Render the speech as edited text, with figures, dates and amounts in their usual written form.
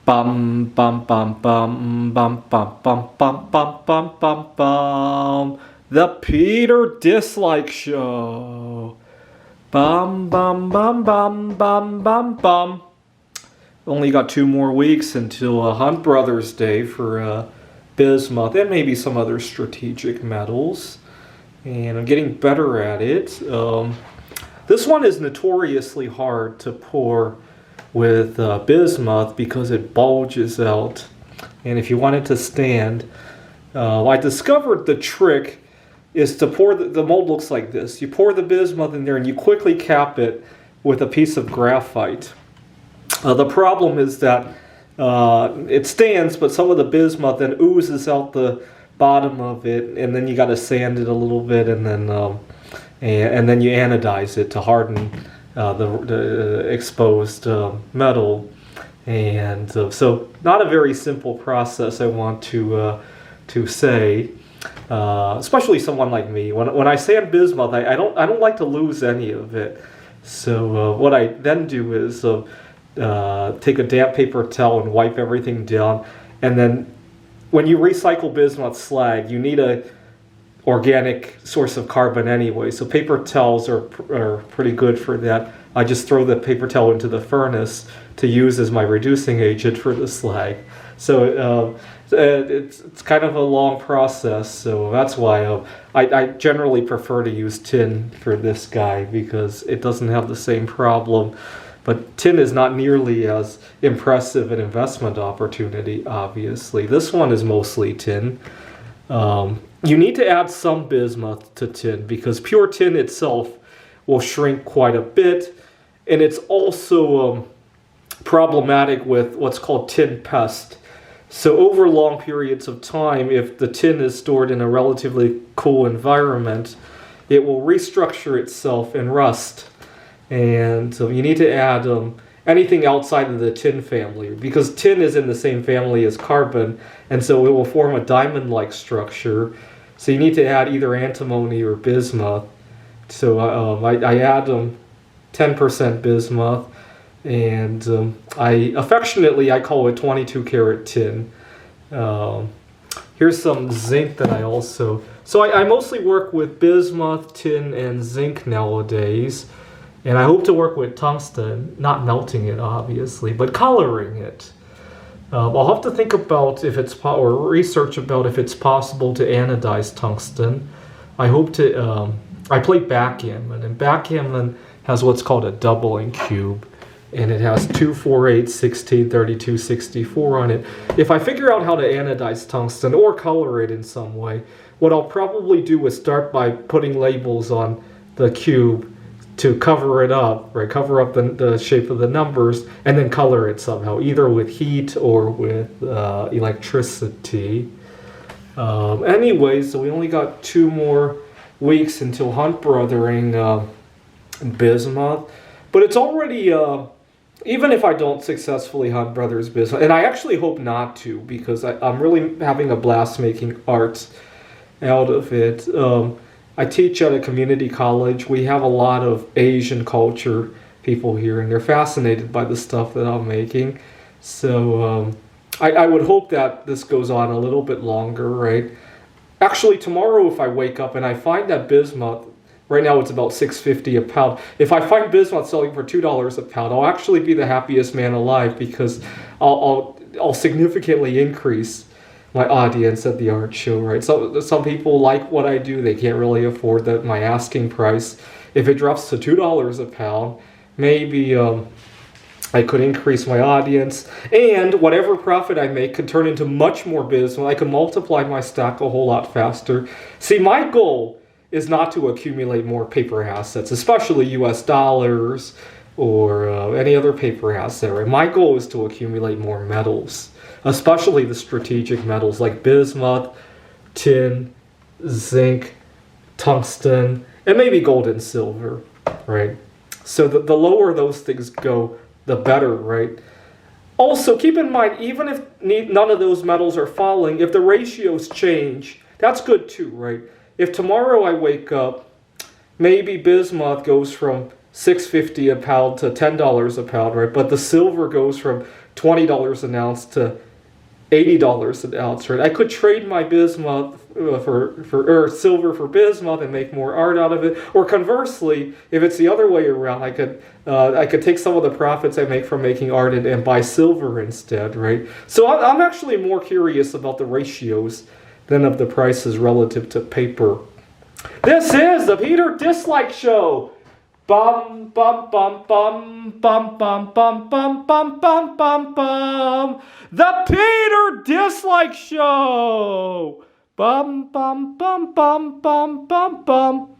Bum bum bum bum bum bum bum bum bum bum bum bum. The Peter Dislike Show. Bum bum bum bum bum bum bum. Only got 2 more weeks until Hunt Brothers Day for Bismuth and maybe some other strategic metals. And I'm getting better at it. This one is notoriously hard to pour with bismuth because it bulges out, and if you want it to stand, I discovered the trick is to pour the mold looks like this. You pour the bismuth in there and you quickly cap it with a piece of graphite. The problem is that it stands, but some of the bismuth then oozes out the bottom of it, and then you got to sand it a little bit, and then you anodize it to harden the exposed metal, and so not a very simple process. I want to say, especially someone like me, when I sand bismuth, I don't like to lose any of it. So what I then do is take a damp paper towel and wipe everything down, and then when you recycle bismuth slag, you need a organic source of carbon anyway, so paper towels are pretty good for that. I just throw the paper towel into the furnace to use as my reducing agent for the slag. So it's kind of a long process, so that's why I generally prefer to use tin for this guy, because it doesn't have the same problem. But tin is not nearly as impressive an investment opportunity, obviously. This one is mostly tin. You need to add some bismuth to tin because pure tin itself will shrink quite a bit, and it's also problematic with what's called tin pest. So over long periods of time, if the tin is stored in a relatively cool environment, it will restructure itself and rust. And you need to add anything outside of the tin family, because tin is in the same family as carbon, and so it will form a diamond-like structure. So you need to add either antimony or bismuth. So I add 10% bismuth, and I call it 22 karat tin. Here's some zinc that I also... So I mostly work with bismuth, tin, and zinc nowadays. And I hope to work with tungsten, not melting it obviously, but coloring it. I'll have to think about or research about if it's possible to anodize tungsten. I hope to, I play backgammon, and backgammon has what's called a doubling cube, and it has 2, 4, 8, 16, 32, 64 on it. If I figure out how to anodize tungsten or color it in some way, what I'll probably do is start by putting labels on the cube to cover it up, right? Cover up the shape of the numbers, and then color it somehow, either with heat or with electricity. Anyway, so we only got 2 more weeks until Hunt Brothering bismuth, but it's already, even if I don't successfully Hunt Brothers bismuth, and I actually hope not to, because I'm really having a blast making art out of it. I teach at a community college. We have a lot of Asian culture people here, and they're fascinated by the stuff that I'm making. So I would hope that this goes on a little bit longer, right? Actually, tomorrow if I wake up and I find that bismuth, right now it's about $6.50 a pound. If I find bismuth selling for $2 a pound, I'll actually be the happiest man alive, because I'll significantly increase my audience at the art show, right? So some people like what I do. They can't really afford my asking price. If it drops to $2 a pound, maybe I could increase my audience, and whatever profit I make could turn into much more bismuth. I could multiply my stack a whole lot faster. See, my goal is not to accumulate more paper assets, especially US dollars or any other paper asset, right? My goal is to accumulate more metals, especially the strategic metals like bismuth, tin, zinc, tungsten, and maybe gold and silver, right? So the lower those things go, the better, right? Also, keep in mind, even if none of those metals are falling, if the ratios change, that's good too, right? If tomorrow I wake up, maybe bismuth goes from $6.50 a pound to $10 a pound, right? But the silver goes from $20 an ounce to $80 an ounce, right? I could trade my bismuth or silver for bismuth and make more art out of it. Or conversely, if it's the other way around, I could take some of the profits I make from making art and buy silver instead, right? So I'm actually more curious about the ratios than of the prices relative to paper. This is the Peter Dislike Show. Bum bum bum bum bum bum bum bum bum bum bum bum. The Peter Dislike Show. Bum bum bum bum bum bum bum.